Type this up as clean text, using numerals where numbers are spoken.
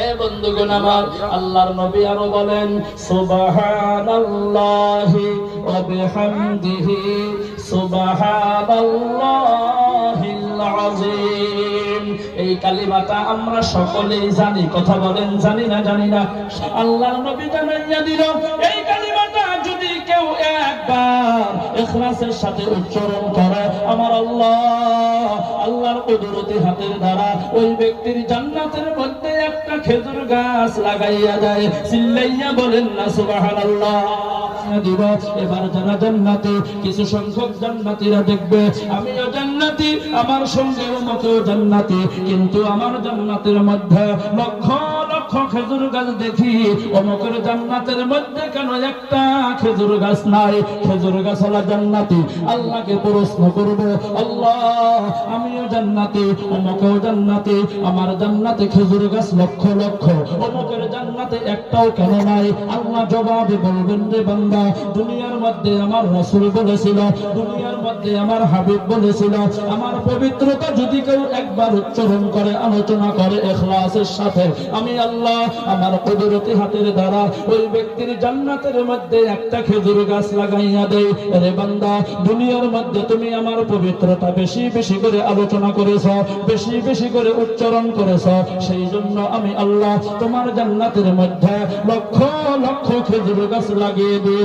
এ বন্ধুগণ আমার, আল্লাহর নবী আরো বলেন সুবহানাল্লাহি ওয়া বিহামদিহি সুবহানাল্লাহিল আযীম। এই কালিমাটা আমরা সকলেই জানি, কথা বলেন জানি না? জানি না। আল্লাহর নবী জানাইয়া দিল এই কালিমাটা যদি কেউ একবার ইখলাসের সাথে উচ্চারণ করে, আমার আল্লাহর কুদরতি হাতের দ্বারা ওই ব্যক্তির জান্নাতের মধ্যে একটা খেজুর গাছ লাগাইয়া দেয়। চিল্লাইয়া বলেন না সুবহানাল্লাহ। এবার যারা জান্নাতে, কিছু সংখ্যক জান্নাতীরা দেখবে আমিও জান্নাতি, আমার সঙ্গে অমুকও জান্নাতি, কিন্তু আমার জান্নাতের মধ্যে লক্ষ লক্ষ খেজুর গাছ দেখি, অমুকের জান্নাতের মধ্যে কেন একটা খেজুর গাছ নাই? খেজুর গাছ হলো জান্নাতি। আল্লাহকে প্রশ্ন করব, আল্লাহ আমিও জান্নাতি, অমুকও জান্নাতি, আমার জান্নাতে খেজুর গাছ লক্ষ লক্ষ, অমুকের জান্নাতে একটাও কেন নাই? আল্লাহ জবাবে বলবেন, রে বান্দা, দুনিয়ার মধ্যে আমার রাসূল বলেছিল, দুনিয়ার মধ্যে আমার হাবিব বলেছিল, আমার পবিত্রতা যদি কেউ একবার উচ্চারণ করে, আলোচনা করে ইখলাসের সাথে, আমি আল্লাহ আমার কুদরতি হাতের দ্বারা ওই ব্যক্তির জান্নাতের মধ্যে একটা খেজুর গাছ লাগাইয়া দেই। রে বান্দা, দুনিয়ার মধ্যে তুমি আমার পবিত্রতা বেশি বেশি করে আলোচনা করেছ, বেশি বেশি করে উচ্চারণ করেছ, সেই জন্য আমি আল্লাহ তোমার জান্নাতের মধ্যে লক্ষ লক্ষ খেজুর গাছ লাগিয়ে দিয়েছি।